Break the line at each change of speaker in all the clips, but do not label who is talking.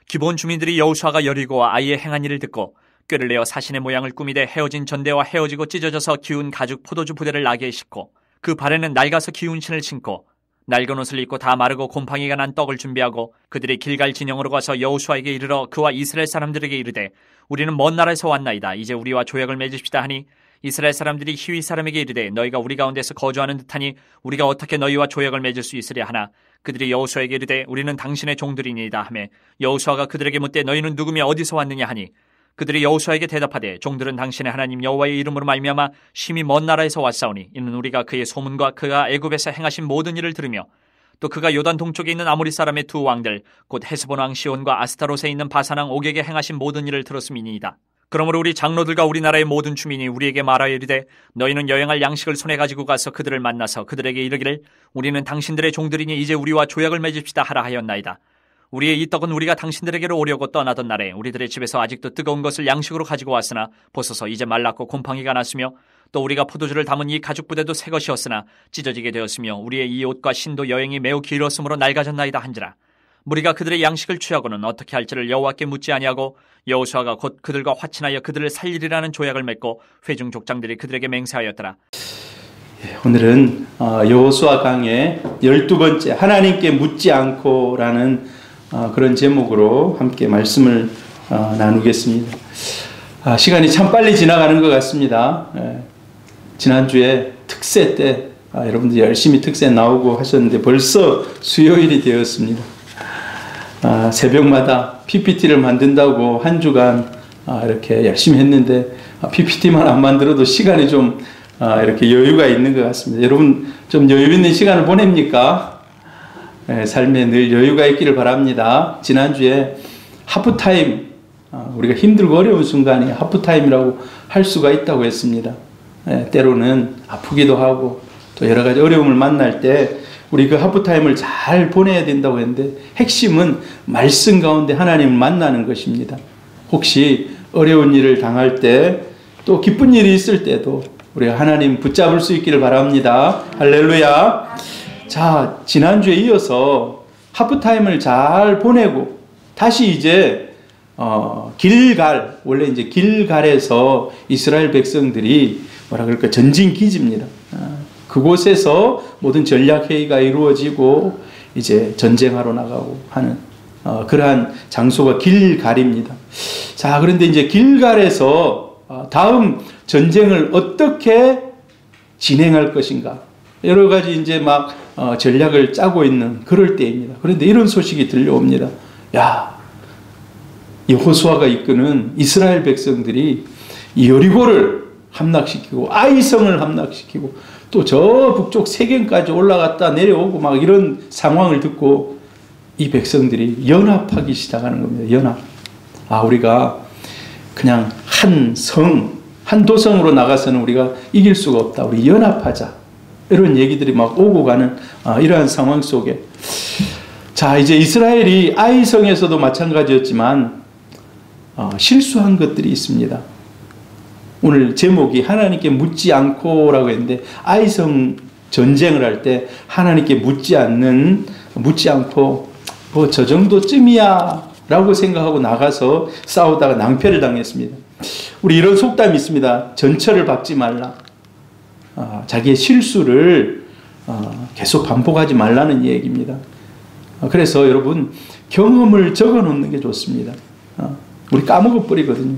기브온 주민들이 여호수아가 여리고와 아이의 행한 일을 듣고 꾀를 내어 사신의 모양을 꾸미되 헤어진 전대와 헤어지고 찢어져서 기운 가죽 포도주 부대를 나귀에 싣고 그 발에는 낡아서 기운 신을 신고 낡은 옷을 입고 다 마르고 곰팡이가 난 떡을 준비하고 그들이 길갈 진영으로 가서 여호수아에게 이르러 그와 이스라엘 사람들에게 이르되 우리는 먼 나라에서 왔나이다. 이제 우리와 조약을 맺읍시다 하니 이스라엘 사람들이 히위 사람에게 이르되 너희가 우리 가운데서 거주하는 듯하니 우리가 어떻게 너희와 조약을 맺을 수 있으랴 하나 그들이 여호수아에게 이르되 우리는 당신의 종들이니이다 하매 여호수아가 그들에게 묻되 너희는 누구며 어디서 왔느냐 하니 그들이 여호수아에게 대답하되 종들은 당신의 하나님 여호와의 이름으로 말미암아 심히 먼 나라에서 왔사오니 이는 우리가 그의 소문과 그가 애굽에서 행하신 모든 일을 들으며 또 그가 요단 동쪽에 있는 아모리 사람의 두 왕들 곧 헤스본 왕 시온과 아스타롯에 있는 바산 왕 옥에게 행하신 모든 일을 들었음이니이다. 그러므로 우리 장로들과 우리나라의 모든 주민이 우리에게 말하여 이르되 너희는 여행할 양식을 손에 가지고 가서 그들을 만나서 그들에게 이르기를 우리는 당신들의 종들이니 이제 우리와 조약을 맺읍시다 하라 하였나이다. 우리의 이 떡은 우리가 당신들에게로 오려고 떠나던 날에 우리들의 집에서 아직도 뜨거운 것을 양식으로 가지고 왔으나 보소서 이제 말랐고 곰팡이가 났으며 또 우리가 포도주를 담은 이 가죽 부대도 새 것이었으나 찢어지게 되었으며 우리의 이 옷과 신도 여행이 매우 길었으므로 낡아졌나이다 한지라. 무리가 그들의 양식을 취하고는 어떻게 할지를 여호와께 묻지 아니하고 여호수아가 곧 그들과 화친하여 그들을 살리리라는 조약을 맺고 회중 족장들이 그들에게 맹세하였더라.
오늘은 여호수아 강의 12번째 하나님께 묻지 않고라는 그런 제목으로 함께 말씀을 나누겠습니다. 시간이 참 빨리 지나가는 것 같습니다. 지난주에 특세 때 여러분들 열심히 특세 나오고 하셨는데 벌써 수요일이 되었습니다. 새벽마다 PPT를 만든다고 한 주간 이렇게 열심히 했는데 PPT만 안 만들어도 시간이 좀 이렇게 여유가 있는 것 같습니다. 여러분 좀 여유 있는 시간을 보냅니까? 삶에 늘 여유가 있기를 바랍니다. 지난주에 하프타임, 우리가 힘들고 어려운 순간이 하프타임이라고 할 수가 있다고 했습니다. 때로는 아프기도 하고 또 여러 가지 어려움을 만날 때 우리 그 하프타임을 잘 보내야 된다고 했는데 핵심은 말씀 가운데 하나님을 만나는 것입니다. 혹시 어려운 일을 당할 때 또 기쁜 일이 있을 때도 우리가 하나님 붙잡을 수 있기를 바랍니다. 할렐루야. 자, 지난주에 이어서 하프타임을 잘 보내고 다시 이제 길갈, 원래 이제 길갈에서 이스라엘 백성들이 뭐라 그럴까 전진 기지입니다. 그곳에서 모든 전략 회의가 이루어지고 이제 전쟁하러 나가고 하는 그러한 장소가 길갈입니다. 자, 그런데 이제 길갈에서 다음 전쟁을 어떻게 진행할 것인가 여러 가지 이제 막 전략을 짜고 있는 그럴 때입니다. 그런데 이런 소식이 들려옵니다. 야, 여호수아가 이끄는 이스라엘 백성들이 여리고를 함락시키고 아이성을 함락시키고 또 저 북쪽 세겜까지 올라갔다 내려오고 막 이런 상황을 듣고 이 백성들이 연합하기 시작하는 겁니다. 연합. 우리가 그냥 한 도성으로 나가서는 우리가 이길 수가 없다. 우리 연합하자. 이런 얘기들이 막 오고 가는 이러한 상황 속에 자, 이제 이스라엘이 아이성에서도 마찬가지였지만 실수한 것들이 있습니다. 오늘 제목이 하나님께 묻지 않고라고 했는데 아이성 전쟁을 할 때 하나님께 묻지 않고 뭐 저 정도쯤이야 라고 생각하고 나가서 싸우다가 낭패를 당했습니다. 우리 이런 속담이 있습니다. 전철을 밟지 말라. 자기의 실수를 계속 반복하지 말라는 얘기입니다. 그래서 여러분 경험을 적어 놓는 게 좋습니다. 우리 까먹어 버리거든요.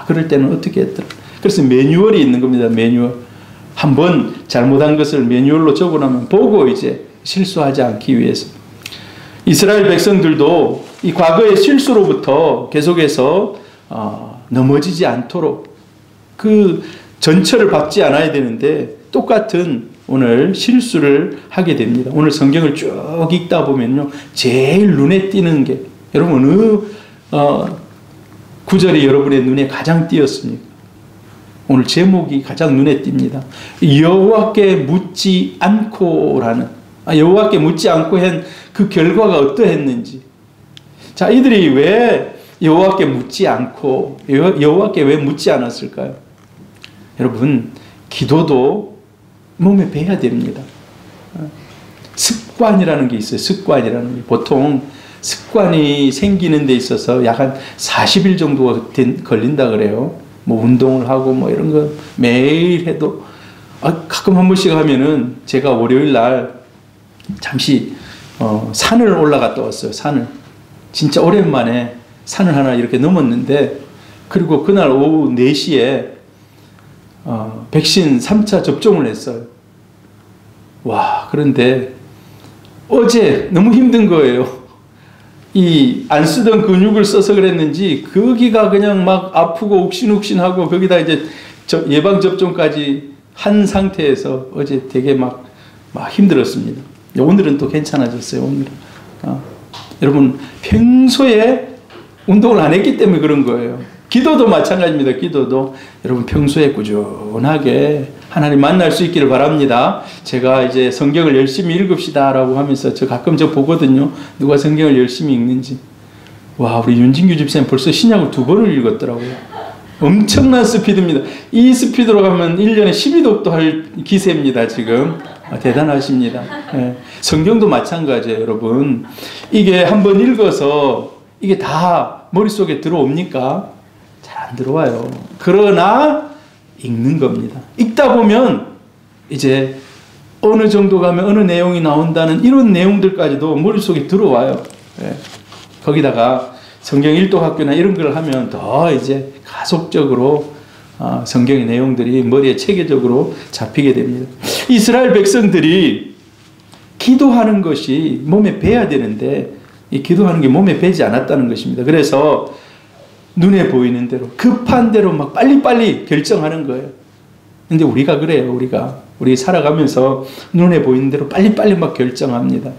그럴 때는 어떻게 했더라. 그래서 매뉴얼이 있는 겁니다. 매뉴얼. 한번 잘못한 것을 매뉴얼로 적어 놓으면 보고 이제 실수하지 않기 위해서. 이스라엘 백성들도 이 과거의 실수로부터 계속해서 넘어지지 않도록 그 전철을 밟지 않아야 되는데 똑같은 오늘 실수를 하게 됩니다. 오늘 성경을 쭉 읽다 보면요, 제일 눈에 띄는 게 여러분 어느 구절이 여러분의 눈에 가장 띄었습니까? 오늘 제목이 가장 눈에 띕니다. 여호와께 묻지 않고라는 여호와께 묻지 않고 한 그 결과가 어떠했는지. 자, 이들이 왜 여호와께 묻지 않고 여호와께 왜 묻지 않았을까요? 여러분, 기도도 몸에 배야 됩니다. 습관이라는 게 있어요. 습관이라는 게. 보통 습관이 생기는 데 있어서 약 한 40일 정도가 걸린다 그래요. 뭐 운동을 하고 뭐 이런 거 매일 해도 가끔 한 번씩 하면은 제가 월요일 날 잠시 산을 올라갔다 왔어요. 산을 진짜 오랜만에 산을 하나 이렇게 넘었는데, 그리고 그날 오후 4시에 백신 3차 접종을 했어요. 와, 그런데 어제 너무 힘든 거예요. 이 안 쓰던 근육을 써서 그랬는지 거기가 그냥 막 아프고 욱신욱신하고, 거기다 이제 예방접종까지 한 상태에서 어제 되게 막 힘들었습니다. 오늘은 또 괜찮아졌어요. 오늘은. 여러분, 평소에 운동을 안 했기 때문에 그런 거예요. 기도도 마찬가지입니다. 기도도 여러분 평소에 꾸준하게 하나님 만날 수 있기를 바랍니다. 제가 이제 성경을 열심히 읽읍시다 라고 하면서 가끔 보거든요. 누가 성경을 열심히 읽는지. 와, 우리 윤진규 집사님 벌써 신약을 2번을 읽었더라고요. 엄청난 스피드입니다. 이 스피드로 가면 1년에 12독도 할 기세입니다. 지금. 대단하십니다. 네. 성경도 마찬가지예요. 여러분, 이게 한번 읽어서 이게 다 머릿속에 들어옵니까? 잘 안 들어와요. 그러나 읽는 겁니다. 읽다 보면 이제 어느 정도 가면 어느 내용이 나온다는 이런 내용들까지도 머릿속에 들어와요. 네. 거기다가 성경 일독학교나 이런 걸 하면 더 이제 가속적으로 성경의 내용들이 머리에 체계적으로 잡히게 됩니다. 이스라엘 백성들이 기도하는 것이 몸에 배야 되는데 이 기도하는 게 몸에 배지 않았다는 것입니다. 그래서 눈에 보이는 대로 급한 대로 막 빨리빨리 결정하는 거예요. 근데 우리가 그래요. 우리 살아가면서 눈에 보이는 대로 빨리빨리 막 결정합니다.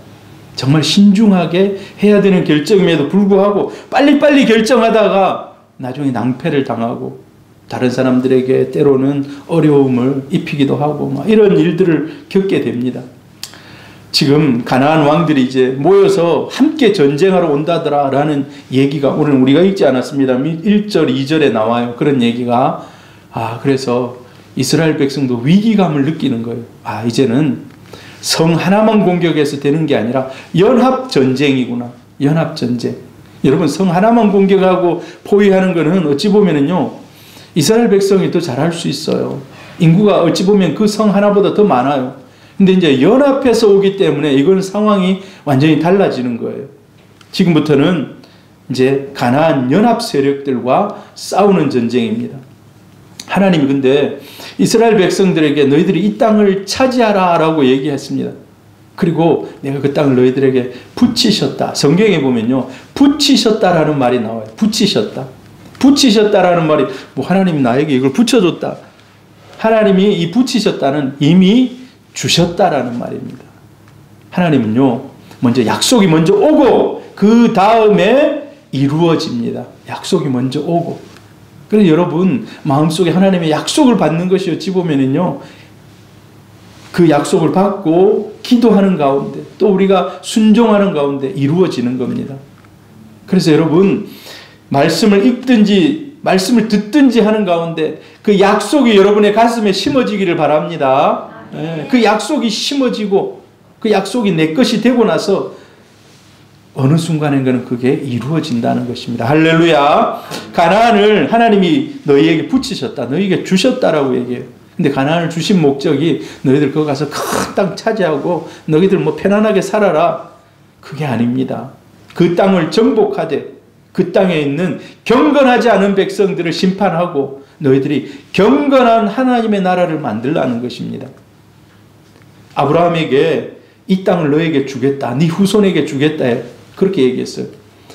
정말 신중하게 해야 되는 결정임에도 불구하고 빨리빨리 결정하다가 나중에 낭패를 당하고 다른 사람들에게 때로는 어려움을 입히기도 하고 막 이런 일들을 겪게 됩니다. 지금 가나안 왕들이 이제 모여서 함께 전쟁하러 온다더라라는 얘기가 오늘 우리가 읽지 않았습니다. 1절, 2절에 나와요. 그런 얘기가. 그래서 이스라엘 백성도 위기감을 느끼는 거예요. 이제는 성 하나만 공격해서 되는 게 아니라 연합전쟁이구나. 연합전쟁. 여러분, 성 하나만 공격하고 포위하는 거는 어찌 보면은요, 이스라엘 백성이 더 잘할 수 있어요. 인구가 어찌 보면 그 성 하나보다 더 많아요. 근데 이제 연합해서 오기 때문에 이건 상황이 완전히 달라지는 거예요. 지금부터는 이제 가나안 연합 세력들과 싸우는 전쟁입니다. 하나님이 근데 이스라엘 백성들에게 너희들이 이 땅을 차지하라 라고 얘기했습니다. 그리고 내가 그 땅을 너희들에게 붙이셨다. 성경에 보면요, 붙이셨다라는 말이 나와요. 붙이셨다. 붙이셨다라는 말이 하나님이 나에게 이걸 붙여줬다. 하나님이 이 붙이셨다는 이미 주셨다라는 말입니다. 하나님은요, 먼저 약속이 먼저 오고 그 다음에 이루어집니다. 약속이 먼저 오고. 그래서 여러분 마음속에 하나님의 약속을 받는 것이 어찌 보면은요, 그 약속을 받고 기도하는 가운데 또 우리가 순종하는 가운데 이루어지는 겁니다. 그래서 여러분 말씀을 읽든지 말씀을 듣든지 하는 가운데 그 약속이 여러분의 가슴에 심어지기를 바랍니다. 그 약속이 심어지고 그 약속이 내 것이 되고 나서 어느 순간인가는 그게 이루어진다는 것입니다. 할렐루야. 가나안을 하나님이 너희에게 붙이셨다. 너희에게 주셨다라고 얘기해요. 근데 가나안을 주신 목적이 너희들 거기 가서 큰 땅 차지하고 너희들 편안하게 살아라. 그게 아닙니다. 그 땅을 정복하되 그 땅에 있는 경건하지 않은 백성들을 심판하고 너희들이 경건한 하나님의 나라를 만들라는 것입니다. 아브라함에게 이 땅을 너에게 주겠다. 네 후손에게 주겠다. 그렇게 얘기했어요.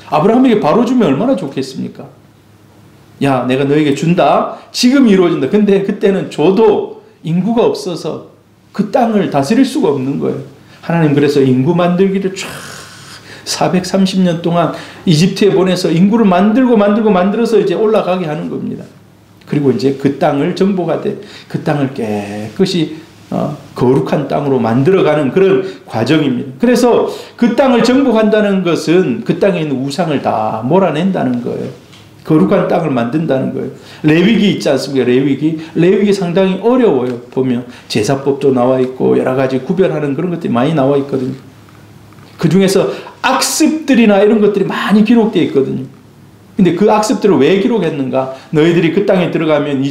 아브라함에게 바로 주면 얼마나 좋겠습니까? 야, 내가 너에게 준다. 지금 이루어진다. 근데 그때는 줘도 인구가 없어서 그 땅을 다스릴 수가 없는 거예요. 하나님 그래서 인구 만들기를 쫙 430년 동안 이집트에 보내서 인구를 만들어서 이제 올라가게 하는 겁니다. 그리고 이제 그 땅을 정복하되 그 땅을 깨끗이 거룩한 땅으로 만들어가는 그런 과정입니다. 그래서 그 땅을 정복한다는 것은 그 땅에 있는 우상을 다 몰아낸다는 거예요. 거룩한 땅을 만든다는 거예요. 레위기 있지 않습니까? 레위기 상당히 어려워요. 보면 제사법도 나와 있고 여러 가지 구별하는 그런 것들이 많이 나와 있거든요. 그 중에서 악습들이나 이런 것들이 많이 기록되어 있거든요. 근데 그 악습들을 왜 기록했는가? 너희들이 그 땅에 들어가면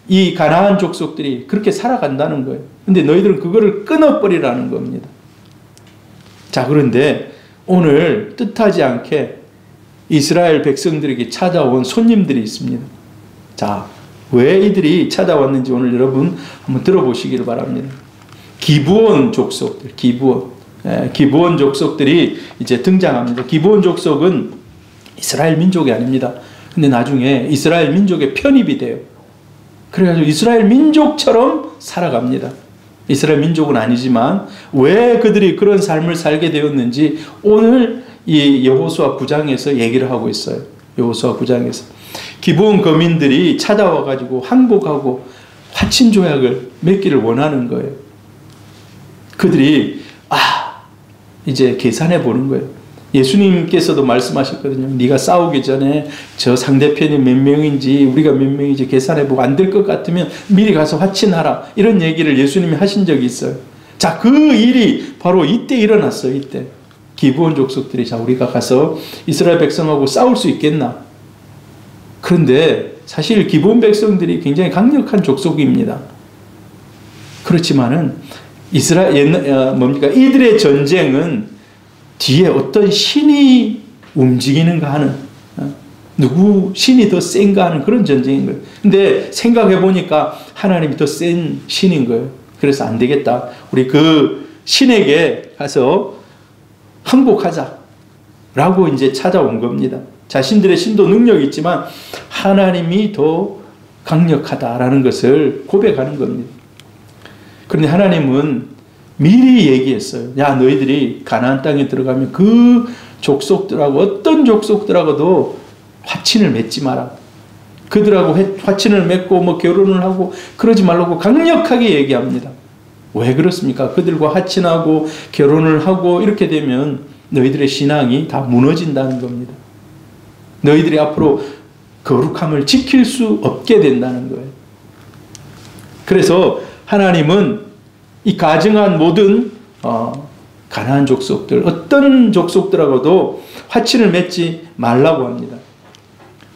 이 가나안 족속들이 그렇게 살아간다는 거예요. 근데 너희들은 그거를 끊어버리라는 겁니다. 자, 그런데 오늘 뜻하지 않게 이스라엘 백성들에게 찾아온 손님들이 있습니다. 자, 왜 이들이 찾아왔는지 오늘 여러분 한번 들어보시기를 바랍니다. 기브온 족속들, 기브온 족속들이 이제 등장합니다. 기브온 족속은 이스라엘 민족이 아닙니다. 근데 나중에 이스라엘 민족에 편입이 돼요. 그래가지고 이스라엘 민족처럼 살아갑니다. 이스라엘 민족은 아니지만 왜 그들이 그런 삶을 살게 되었는지 오늘 이 여호수아 9장에서 얘기를 하고 있어요. 여호수아 9장에서 기브온 거민들이 찾아와 가지고 항복하고 화친 조약을 맺기를 원하는 거예요. 그들이 이제 계산해 보는 거예요. 예수님께서도 말씀하셨거든요. 네가 싸우기 전에 저 상대편이 몇 명인지 우리가 몇 명인지 계산해 보고 안 될 것 같으면 미리 가서 화친하라. 이런 얘기를 예수님이 하신 적이 있어요. 자, 그 일이 바로 이때 일어났어요. 이때 기브온 족속들이 자, 우리가 가서 이스라엘 백성하고 싸울 수 있겠나? 그런데 사실 기브온 백성들이 굉장히 강력한 족속입니다. 그렇지만은 이들의 전쟁은 뒤에 어떤 신이 움직이는가 하는, 누구 신이 더 센가 하는 그런 전쟁인 거예요. 근데 생각해 보니까 하나님이 더 센 신인 거예요. 그래서 안 되겠다. 우리 그 신에게 가서 항복하자라고 이제 찾아온 겁니다. 자신들의 신도 능력이 있지만 하나님이 더 강력하다라는 것을 고백하는 겁니다. 그런데 하나님은 미리 얘기했어요. 야, 너희들이 가나안 땅에 들어가면 그 족속들하고 어떤 족속들하고도 화친을 맺지 마라. 그들하고 화친을 맺고 뭐 결혼을 하고 그러지 말라고 강력하게 얘기합니다. 왜 그렇습니까? 그들과 화친하고 결혼을 하고 이렇게 되면 너희들의 신앙이 다 무너진다는 겁니다. 너희들이 앞으로 거룩함을 지킬 수 없게 된다는 거예요. 그래서 하나님은 이 가증한 모든 가나안 족속들, 어떤 족속들하고도 화친을 맺지 말라고 합니다.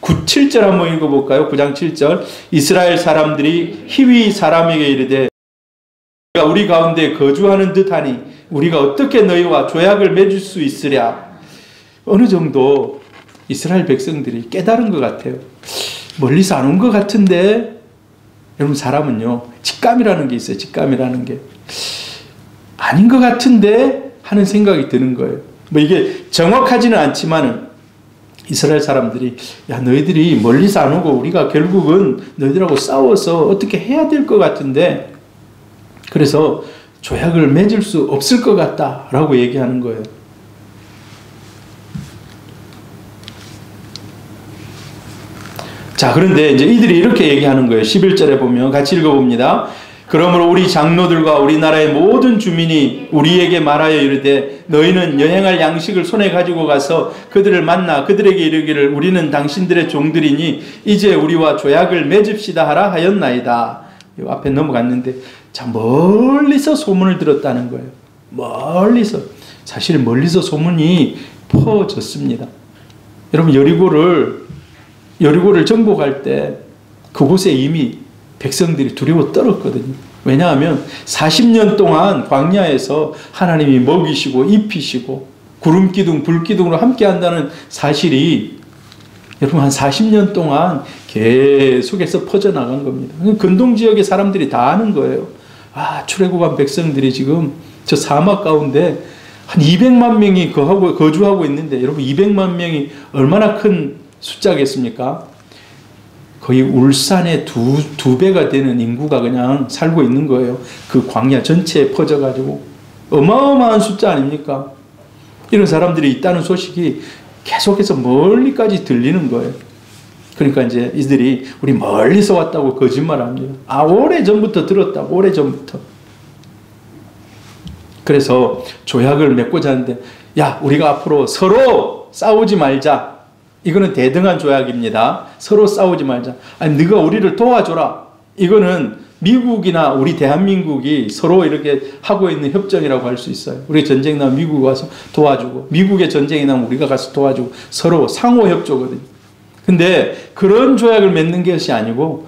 7절 한번 읽어볼까요? 9장 7절. 이스라엘 사람들이 히위 사람에게 이르되 우리 가운데 거주하는 듯하니 우리가 어떻게 너희와 조약을 맺을 수 있으랴. 어느 정도 이스라엘 백성들이 깨달은 것 같아요. 멀리서 안 온 것 같은데, 여러분 사람은요 직감이라는 게 있어요. 직감이라는 게 아닌 것 같은데 하는 생각이 드는 거예요. 뭐 이게 정확하지는 않지만은 이스라엘 사람들이 야, 너희들이 멀리서 안 오고 우리가 결국은 너희들하고 싸워서 어떻게 해야 될 것 같은데 그래서 조약을 맺을 수 없을 것 같다라고 얘기하는 거예요. 자, 그런데 이제 이들이 이렇게 얘기하는 거예요. 11절에 보면 같이 읽어봅니다. 그러므로 우리 장로들과 우리나라의 모든 주민이 우리에게 말하여 이르되 너희는 여행할 양식을 손에 가지고 가서 그들을 만나 그들에게 이르기를 우리는 당신들의 종들이니 이제 우리와 조약을 맺읍시다 하라 하였나이다. 이 앞에 넘어갔는데 자, 멀리서 소문을 들었다는 거예요. 멀리서. 사실 멀리서 소문이 퍼졌습니다. 여러분 여리고를 정복할 때 그곳에 이미 백성들이 두려워 떨었거든요. 왜냐하면 40년 동안 광야에서 하나님이 먹이시고 입히시고 구름기둥 불기둥으로 함께 한다는 사실이 여러분 한 40년 동안 계속해서 퍼져나간 겁니다. 근동지역의 사람들이 다 아는 거예요. 출애굽한 백성들이 지금 저 사막 가운데 한 200만 명이 거주하고 있는데 여러분 200만 명이 얼마나 큰 숫자겠습니까? 거의 울산의 두 배가 되는 인구가 그냥 살고 있는 거예요. 그 광야 전체에 퍼져가지고 어마어마한 숫자 아닙니까? 이런 사람들이 있다는 소식이 계속해서 멀리까지 들리는 거예요. 그러니까 이제 이들이 우리 멀리서 왔다고 거짓말합니다. 오래전부터 들었다고, 오래전부터. 그래서 조약을 맺고자 하는데 야, 우리가 앞으로 서로 싸우지 말자. 이거는 대등한 조약입니다. 서로 싸우지 말자. 아니, 네가 우리를 도와줘라. 이거는 미국이나 우리 대한민국이 서로 이렇게 하고 있는 협정이라고 할 수 있어요. 우리 전쟁 나면 미국 와서 도와주고, 미국의 전쟁이 나면 우리가 가서 도와주고, 서로 상호 협조거든요. 근데 그런 조약을 맺는 것이 아니고,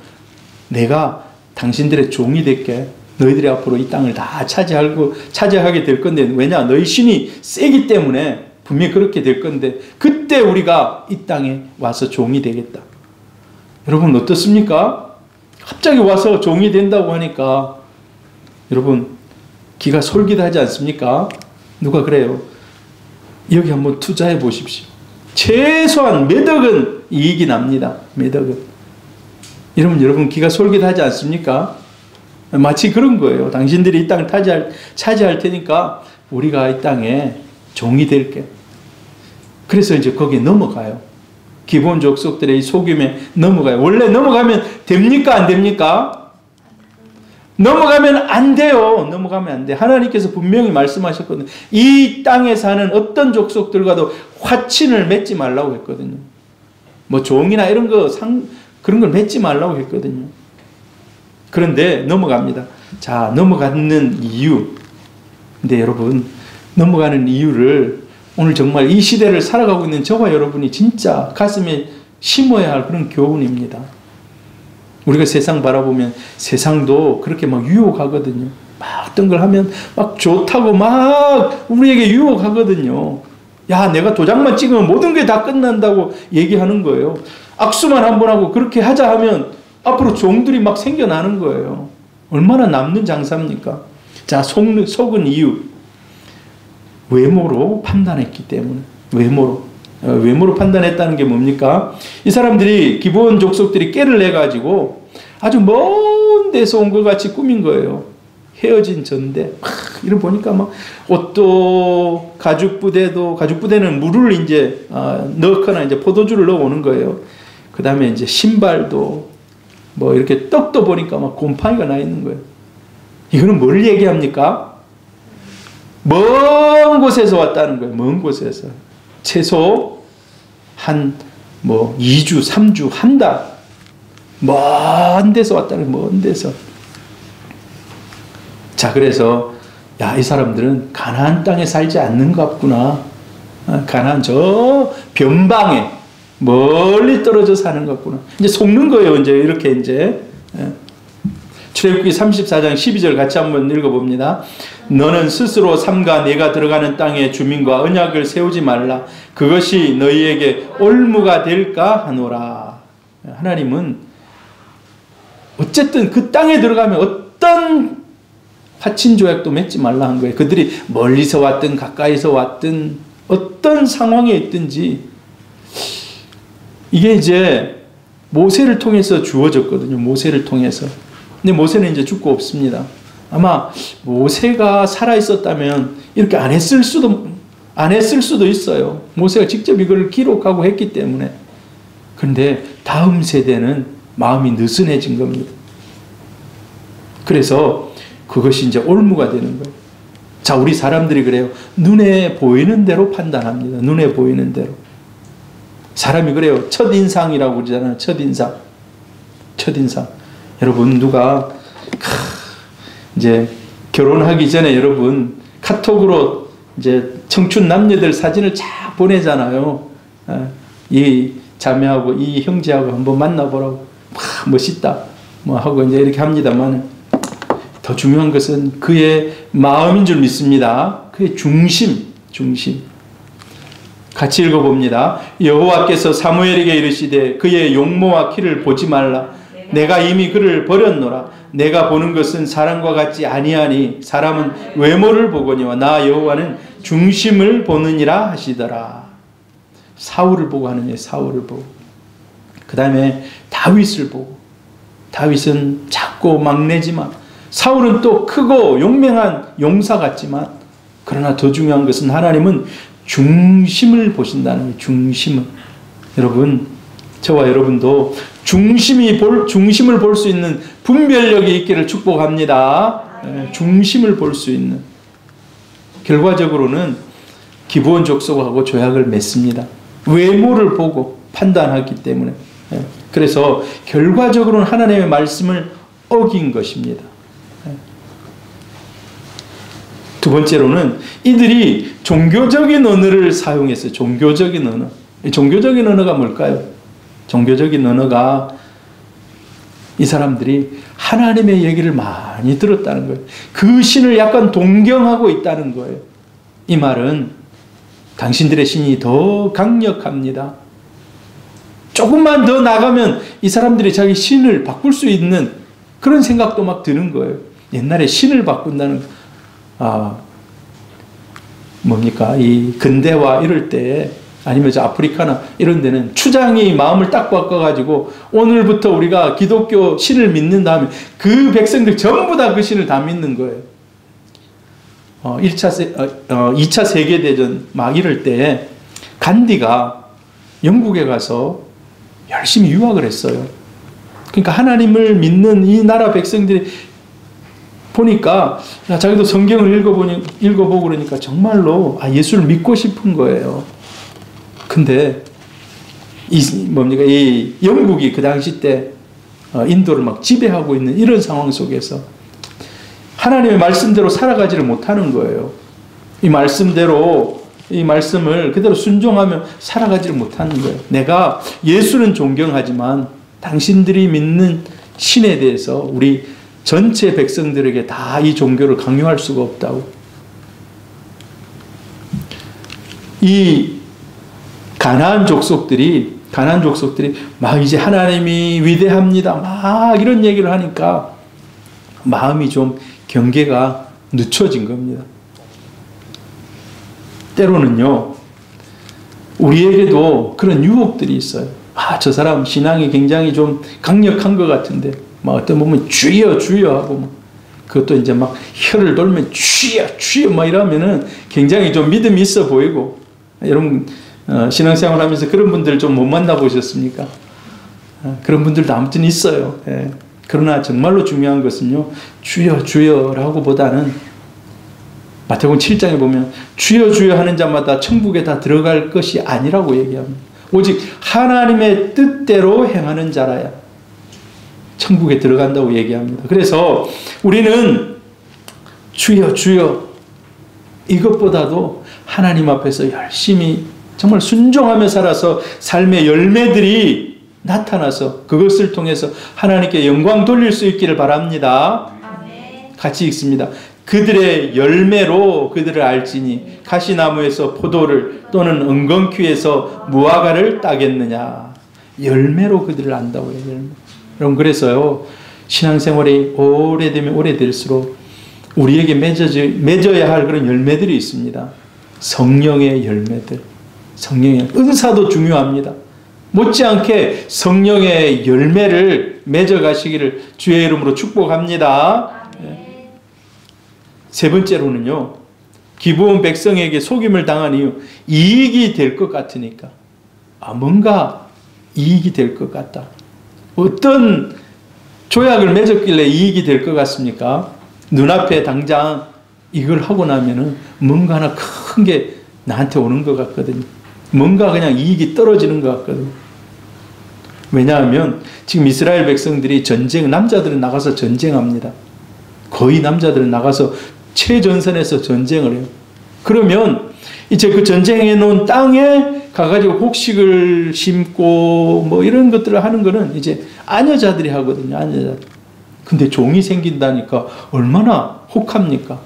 내가 당신들의 종이 될게, 너희들이 앞으로 이 땅을 다 차지하게 될 건데, 왜냐? 너희 신이 세기 때문에 분명히 그렇게 될 건데, 그때 우리가 이 땅에 와서 종이 되겠다. 여러분 어떻습니까? 갑자기 와서 종이 된다고 하니까 여러분 기가 솔깃하지 않습니까? 누가 그래요? 여기 한번 투자해 보십시오. 최소한 몇 억은 이익이 납니다. 몇 억은. 여러분 기가 솔깃하지 않습니까? 마치 그런 거예요. 당신들이 이 땅을 차지할 테니까 우리가 이 땅에 종이 될게. 그래서 이제 거기에 넘어가요. 기본 족속들의 이 속임에 넘어가요. 원래 넘어가면 됩니까? 안 됩니까? 넘어가면 안 돼요. 넘어가면 안 돼. 하나님께서 분명히 말씀하셨거든요. 이 땅에 사는 어떤 족속들과도 화친을 맺지 말라고 했거든요. 뭐 종이나 이런 거 그런 걸 맺지 말라고 했거든요. 그런데 넘어갑니다. 자, 넘어가는 이유. 근데 여러분, 넘어가는 이유를 오늘 정말 이 시대를 살아가고 있는 저와 여러분이 진짜 가슴에 심어야 할 그런 교훈입니다. 우리가 세상 바라보면 세상도 그렇게 막 유혹하거든요. 막 어떤 걸 하면 막 좋다고 막 우리에게 유혹하거든요. 야, 내가 도장만 찍으면 모든 게 다 끝난다고 얘기하는 거예요. 악수만 한번 하고 그렇게 하자 하면 앞으로 종들이 막 생겨나는 거예요. 얼마나 남는 장사입니까? 자, 속은 이유. 외모로 판단했기 때문에. 외모로 판단했다는 게 뭡니까? 이 사람들이 기본 족속들이 깨를 내가지고 아주 먼 데서 온 것 같이 꾸민 거예요. 헤어진 전대. 이런 보니까 막 옷도 가죽부대는 물을 이제 넣거나 이제 포도주를 넣어오는 거예요. 그 다음에 이제 신발도 뭐 이렇게 떡도 보니까 막 곰팡이가 나 있는 거예요. 이거는 뭘 얘기합니까? 먼 곳에서 왔다는 거예요. 먼 곳에서. 최소 한 2주, 3주, 한 달. 먼 데서 왔다는 거예요. 먼 데서. 자, 그래서 야, 이 사람들은 가나안 땅에 살지 않는 것 같구나. 가나안 저 변방에 멀리 떨어져 사는 것 같구나. 이제 속는 거예요. 이제 이렇게 이제. 출애굽기 34장 12절 같이 한번 읽어봅니다. 너는 스스로 삼가 내가 들어가는 땅의 주민과 언약을 세우지 말라. 그것이 너희에게 올무가 될까 하노라. 하나님은 어쨌든 그 땅에 들어가면 어떤 화친 조약도 맺지 말라 한 거예요. 그들이 멀리서 왔든 가까이서 왔든 어떤 상황에 있든지 이게 이제 모세를 통해서 주어졌거든요. 모세를 통해서. 근데 모세는 이제 죽고 없습니다. 아마 모세가 살아 있었다면 이렇게 안 했을 수도 있어요. 모세가 직접 이걸 기록하고 했기 때문에. 그런데 다음 세대는 마음이 느슨해진 겁니다. 그래서 그것이 이제 올무가 되는 거예요. 자, 우리 사람들이 그래요. 눈에 보이는 대로 판단합니다. 눈에 보이는 대로. 사람이 그래요. 첫인상이라고 그러잖아요. 첫인상. 여러분, 누가 이제 결혼하기 전에 여러분 카톡으로 이제 청춘 남녀들 사진을 쫙 보내잖아요. 이 자매하고 이 형제하고 한번 만나보라고. 멋있다. 뭐 하고 이제 이렇게 합니다만 더 중요한 것은 그의 마음인 줄 믿습니다. 그의 중심. 같이 읽어봅니다. 여호와께서 사무엘에게 이르시되 그의 용모와 키를 보지 말라. 내가 이미 그를 버렸노라. 내가 보는 것은 사람과 같지 아니하니 사람은 외모를 보거니와 나 여호와는 중심을 보느니라 하시더라. 사울을 보고 하느니 사울을 보고. 그 다음에 다윗을 보고. 다윗은 작고 막내지만 사울은 또 크고 용맹한 용사 같지만 그러나 더 중요한 것은 하나님은 중심을 보신다는 거예요. 중심을. 여러분, 저와 여러분도 중심을 볼 수 있는 분별력이 있기를 축복합니다. 중심을 볼 수 있는. 결과적으로는 기본 족속하고 조약을 맺습니다. 외모를 보고 판단하기 때문에. 그래서 결과적으로는 하나님의 말씀을 어긴 것입니다. 두 번째로는 이들이 종교적인 언어를 사용했어요. 종교적인 언어. 종교적인 언어가 뭘까요? 종교적인 언어가 이 사람들이 하나님의 얘기를 많이 들었다는 거예요. 그 신을 약간 동경하고 있다는 거예요. 이 말은 당신들의 신이 더 강력합니다. 조금만 더 나가면 이 사람들이 자기 신을 바꿀 수 있는 그런 생각도 막 드는 거예요. 옛날에 신을 바꾼다는 뭡니까? 이 근대화 이럴 때 아니면 아프리카나 이런 데는 추장이 마음을 딱 바꿔가지고 오늘부터 우리가 기독교 신을 믿는 다음에 그 백성들 전부 다 그 신을 다 믿는 거예요. 2차 세계대전 막 이럴 때 간디가 영국에 가서 열심히 유학을 했어요. 그러니까 하나님을 믿는 이 나라 백성들이 보니까 자기도 성경을 읽어보고 그러니까 정말로 예수를 믿고 싶은 거예요. 근데 이 영국이 그 당시 때 인도를 막 지배하고 있는 이런 상황 속에서 하나님의 말씀대로 살아가지를 못하는 거예요. 이 말씀을 그대로 순종하며 살아가지를 못하는 거예요. 내가 예수는 존경하지만 당신들이 믿는 신에 대해서 우리 전체 백성들에게 다 이 종교를 강요할 수가 없다고. 이 가나안 족속들이 막 이제 하나님이 위대합니다. 막 이런 얘기를 하니까 마음이 좀 경계가 늦춰진 겁니다. 때로는요, 우리에게도 그런 유혹들이 있어요. 저 사람 신앙이 굉장히 좀 강력한 것 같은데, 막 어떤 보면 주여, 주여 하고, 막 그것도 이제 막 혀를 돌면 주여, 주여 막 이러면은 굉장히 좀 믿음이 있어 보이고, 여러분, 신앙생활 하면서 그런 분들 좀 못 만나보셨습니까? 그런 분들도 아무튼 있어요. 예. 그러나 정말로 중요한 것은요, 주여, 주여라고 보다는 마태복음 7장에 보면 주여, 주여 하는 자마다 천국에 다 들어갈 것이 아니라고 얘기합니다. 오직 하나님의 뜻대로 행하는 자라야 천국에 들어간다고 얘기합니다. 그래서 우리는 주여, 주여 이것보다도 하나님 앞에서 열심히 정말 순종하며 살아서 삶의 열매들이 나타나서 그것을 통해서 하나님께 영광 돌릴 수 있기를 바랍니다. 같이 읽습니다. 그들의 열매로 그들을 알지니 가시나무에서 포도를 또는 은건퀴에서 무화과를 따겠느냐. 열매로 그들을 안다고요. 열매. 여러분 그래서요, 신앙생활이 오래되면 오래될수록 우리에게 맺어야 할 그런 열매들이 있습니다. 성령의 열매들, 성령의 은사도 중요합니다. 못지않게 성령의 열매를 맺어가시기를 주의 이름으로 축복합니다. 세 번째로는요, 기브온 백성에게 속임을 당한 이유, 이익이 될 것 같으니까. 뭔가 이익이 될 것 같다. 어떤 조약을 맺었길래 이익이 될 것 같습니까? 눈앞에 당장 이걸 하고 나면은 뭔가 하나 큰 게 나한테 오는 것 같거든요. 뭔가 그냥 이익이 떨어지는 것 같거든요. 왜냐하면 지금 이스라엘 백성들이 남자들은 나가서 전쟁합니다. 거의 남자들은 나가서 최전선에서 전쟁을 해요. 그러면 이제 그 전쟁해 놓은 땅에 가가지고 곡식을 심고 뭐 이런 것들을 하는 거는 이제 아녀자들이 하거든요. 아녀자들. 근데 종이 생긴다니까 얼마나 혹합니까?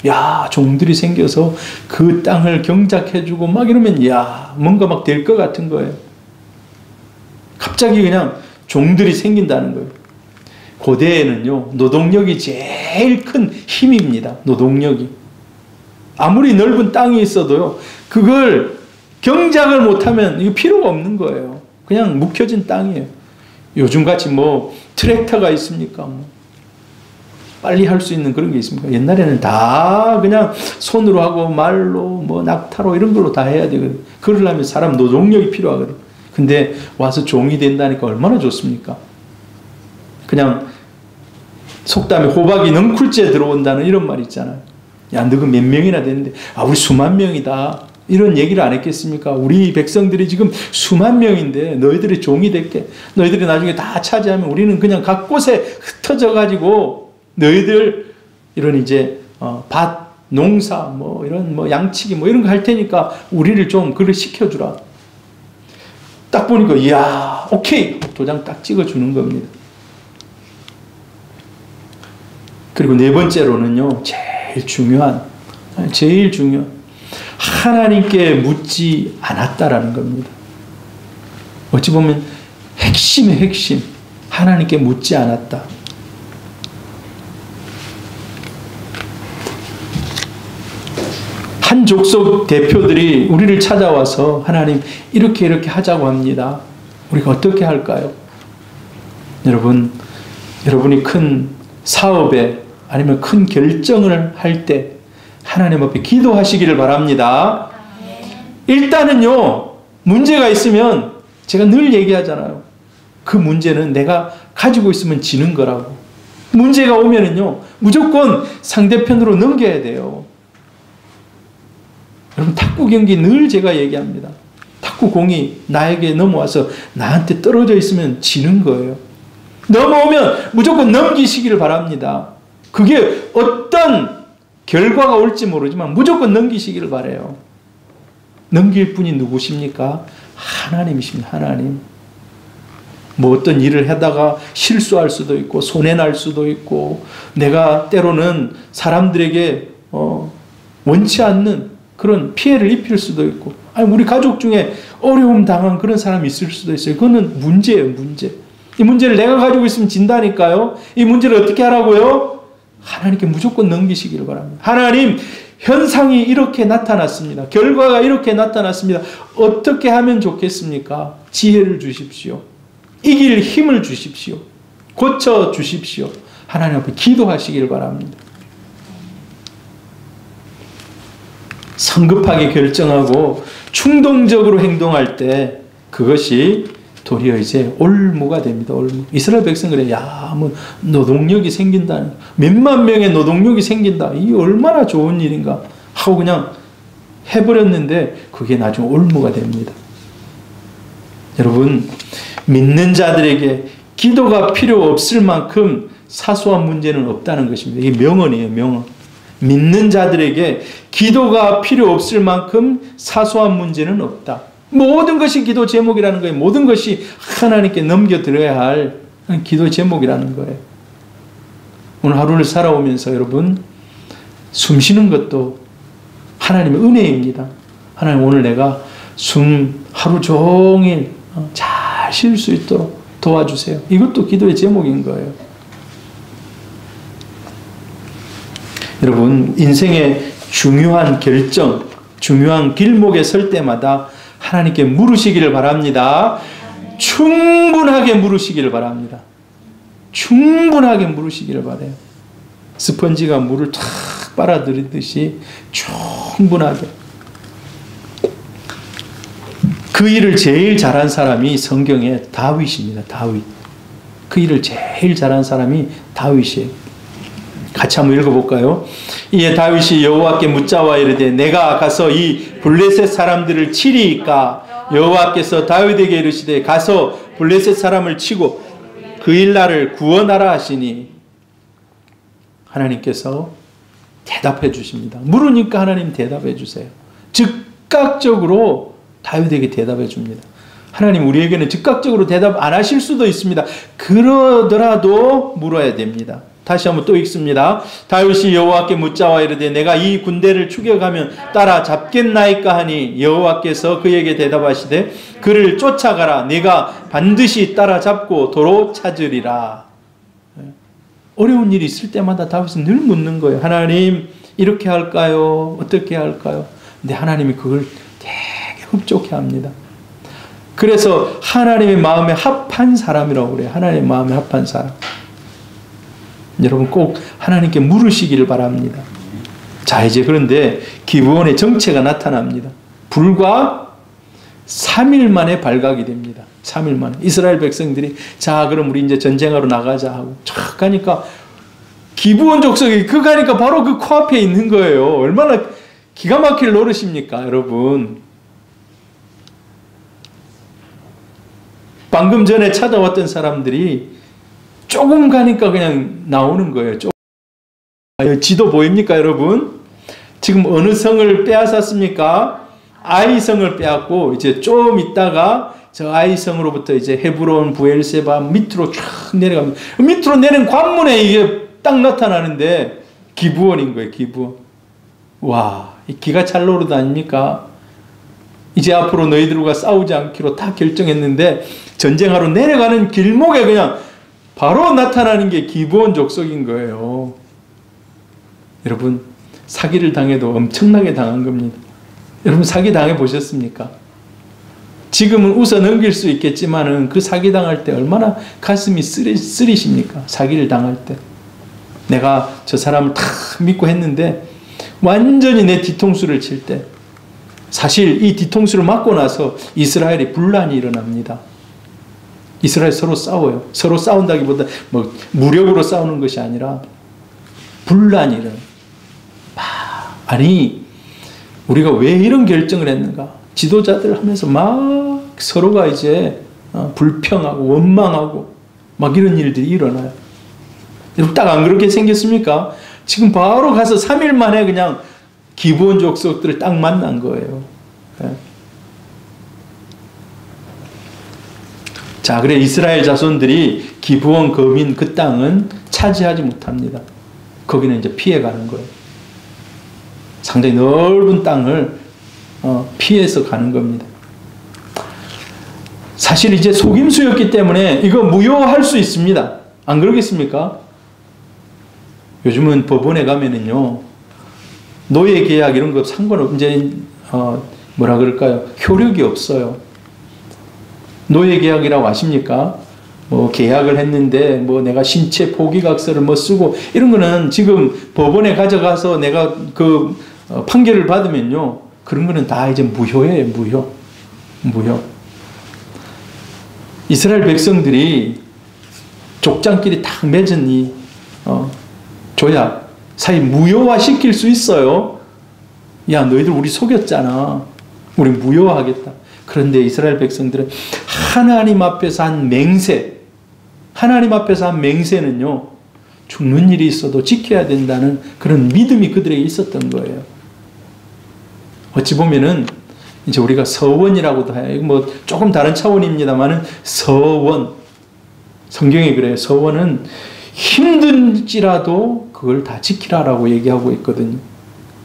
야, 종들이 생겨서 그 땅을 경작해주고 막 이러면 뭔가 막 될 것 같은 거예요. 갑자기 그냥 종들이 생긴다는 거예요. 고대에는요, 노동력이 제일 큰 힘입니다. 노동력이. 아무리 넓은 땅이 있어도요, 그걸 경작을 못하면 이거 필요가 없는 거예요. 그냥 묵혀진 땅이에요. 요즘같이 뭐 트랙터가 있습니까? 빨리 할 수 있는 그런 게 있습니까? 옛날에는 다 그냥 손으로 하고 말로 뭐 낙타로 이런 걸로 다 해야 되거든요. 그러려면 사람 노동력이 필요하거든요. 근데 와서 종이 된다니까 얼마나 좋습니까? 그냥 속담에 호박이 넝쿨째 들어온다는 이런 말 있잖아요. 야, 너가 몇 명이나 되는데, 우리 수만 명이다. 이런 얘기를 안 했겠습니까? 우리 백성들이 지금 수만 명인데 너희들이 종이 될게. 너희들이 나중에 다 차지하면 우리는 그냥 각 곳에 흩어져 가지고 너희들 이런 이제 밭, 농사, 뭐 이런 뭐 양치기 뭐 이런 거 할 테니까 우리를 좀 그걸 시켜주라. 딱 보니까 이야, 오케이, 도장 딱 찍어주는 겁니다. 그리고 네 번째로는요, 제일 중요한 하나님께 묻지 않았다라는 겁니다. 어찌 보면 핵심의 핵심, 하나님께 묻지 않았다. 한 족속 대표들이 우리를 찾아와서 하나님 이렇게 하자고 합니다. 우리가 어떻게 할까요? 여러분이 큰 사업에 아니면 큰 결정을 할 때 하나님 앞에 기도하시기를 바랍니다. 일단은요, 문제가 있으면 제가 늘 얘기하잖아요. 그 문제는 내가 가지고 있으면 지는 거라고. 문제가 오면은요, 무조건 상대편으로 넘겨야 돼요. 여러분, 탁구 경기 늘 제가 얘기합니다. 탁구 공이 나에게 넘어와서 나한테 떨어져 있으면 지는 거예요. 넘어오면 무조건 넘기시기를 바랍니다. 그게 어떤 결과가 올지 모르지만 무조건 넘기시기를 바라요. 넘길 분이 누구십니까? 하나님이십니다. 하나님. 뭐 어떤 일을 하다가 실수할 수도 있고 손해날 수도 있고 내가 때로는 사람들에게 원치 않는 그런 피해를 입힐 수도 있고, 아니 우리 가족 중에 어려움 당한 그런 사람이 있을 수도 있어요. 그거는 문제예요, 문제. 이 문제를 내가 가지고 있으면 진다니까요. 이 문제를 어떻게 하라고요? 하나님께 무조건 넘기시기를 바랍니다. 하나님, 현상이 이렇게 나타났습니다. 결과가 이렇게 나타났습니다. 어떻게 하면 좋겠습니까? 지혜를 주십시오. 이길 힘을 주십시오. 고쳐 주십시오. 하나님 앞에 기도하시기를 바랍니다. 성급하게 결정하고 충동적으로 행동할 때 그것이 도리어 이제 올무가 됩니다. 올무. 이스라엘 백성들이 뭐 노동력이 생긴다. 몇만 명의 노동력이 생긴다. 이게 얼마나 좋은 일인가 하고 그냥 해버렸는데 그게 나중에 올무가 됩니다. 여러분, 믿는 자들에게 기도가 필요 없을 만큼 사소한 문제는 없다는 것입니다. 이게 명언이에요, 명언. 믿는 자들에게 기도가 필요 없을 만큼 사소한 문제는 없다. 모든 것이 기도 제목이라는 거예요. 모든 것이 하나님께 넘겨드려야 할 기도 제목이라는 거예요. 오늘 하루를 살아오면서 여러분, 숨 쉬는 것도 하나님의 은혜입니다. 하나님, 오늘 내가 숨 하루 종일 잘 쉴 수 있도록 도와주세요. 이것도 기도의 제목인 거예요. 여러분, 인생의 중요한 결정, 중요한 길목에 설 때마다 하나님께 물으시기를 바랍니다. 충분하게 물으시기를 바랍니다. 충분하게 물으시기를 바라요. 스펀지가 물을 탁 빨아들이듯이 충분하게. 그 일을 제일 잘한 사람이 성경에 다윗입니다. 다윗. 그 일을 제일 잘한 사람이 다윗이에요. 같이 한번 읽어볼까요? 이에 다윗이 여호와께 묻자와 이르되 내가 가서 이 블레셋 사람들을 치리이까? 여호와께서 다윗에게 이르시되 가서 블레셋 사람을 치고 그 일날을 구원하라 하시니, 하나님께서 대답해 주십니다. 물으니까 하나님 대답해 주세요. 즉각적으로 다윗에게 대답해 줍니다. 하나님, 우리에게는 즉각적으로 대답 안 하실 수도 있습니다. 그러더라도 물어야 됩니다. 다시 한번 또 읽습니다. 다윗이 여호와께 묻자와 이르되 내가 이 군대를 추격하면 따라잡겠나이까 하니 여호와께서 그에게 대답하시되 그를 쫓아가라. 내가 반드시 따라잡고 도로 찾으리라. 어려운 일이 있을 때마다 다윗은 늘 묻는 거예요. 하나님, 이렇게 할까요? 어떻게 할까요? 근데 하나님이 그걸 되게 흡족해 합니다. 그래서 하나님의 마음에 합한 사람이라고 그래요. 하나님의 마음에 합한 사람. 여러분, 꼭 하나님께 물으시기를 바랍니다. 자, 이제 그런데 기브온의 정체가 나타납니다. 불과 3일 만에 발각이 됩니다. 3일 만에. 이스라엘 백성들이 자, 그럼 우리 이제 전쟁하러 나가자 하고 쫙 가니까 기브온 족속이 가니까 바로 그 코앞에 있는 거예요. 얼마나 기가 막힐 노릇입니까, 여러분? 방금 전에 찾아왔던 사람들이 조금 가니까 그냥 나오는 거예요. 지도 보입니까, 여러분? 지금 어느 성을 빼앗았습니까? 아이성을 빼앗고 이제 좀 있다가 저 아이성으로부터 이제 헤브론, 부엘세바 밑으로 쫙 내려갑니다. 밑으로 내린 관문에 이게 딱 나타나는데 기브온인 거예요, 기브온. 와, 기가 찰 노릇 아닙니까? 이제 앞으로 너희들과 싸우지 않기로 다 결정했는데 전쟁하러 내려가는 길목에 그냥 바로 나타나는 게 기브온 족속인 거예요. 여러분, 사기를 당해도 엄청나게 당한 겁니다. 여러분, 사기 당해 보셨습니까? 지금은 웃어 넘길 수 있겠지만은 그 사기 당할 때 얼마나 가슴이 쓰리십니까? 사기를 당할 때. 내가 저 사람을 다 믿고 했는데 완전히 내 뒤통수를 칠 때, 사실 이 뒤통수를 맞고 나서 이스라엘이 분란이 일어납니다. 이스라엘 서로 싸워요. 서로 싸운다기보다 뭐 무력으로 싸우는 것이 아니라 분란이 일어나요. 아니, 우리가 왜 이런 결정을 했는가? 지도자들 하면서 막 서로가 이제 불평하고 원망하고 막 이런 일들이 일어나요. 여러분, 딱 안 그렇게 생겼습니까? 지금 바로 가서 3일 만에 그냥 기브온 족속들을 딱 만난 거예요. 네. 자, 그래 이스라엘 자손들이 기브온 거민 그 땅은 차지하지 못합니다. 거기는 이제 피해가는 거예요. 상당히 넓은 땅을 피해서 가는 겁니다. 사실 이제 속임수였기 때문에 이거 무효할 수 있습니다. 안 그러겠습니까? 요즘은 법원에 가면은요, 노예 계약 이런 거 상관없, 이제, 뭐라 그럴까요? 효력이 없어요. 노예 계약이라고 아십니까? 뭐, 계약을 했는데, 뭐, 내가 신체 포기각서를 뭐 쓰고, 이런 거는 지금 법원에 가져가서 내가 그 판결을 받으면요, 그런 거는 다 이제 무효예요, 무효. 무효. 이스라엘 백성들이 족장끼리 딱 맺은 이, 조약, 사이 무효화 시킬 수 있어요. 야, 너희들 우리 속였잖아. 우리 무효화하겠다. 그런데 이스라엘 백성들은 하나님 앞에서 한 맹세, 하나님 앞에서 한 맹세는요, 죽는 일이 있어도 지켜야 된다는 그런 믿음이 그들에게 있었던 거예요. 어찌 보면은 이제 우리가 서원이라고도 해요. 뭐 조금 다른 차원입니다만은 서원, 성경에 그래요. 서원은 힘든지라도 그걸 다 지키라라고 얘기하고 있거든요.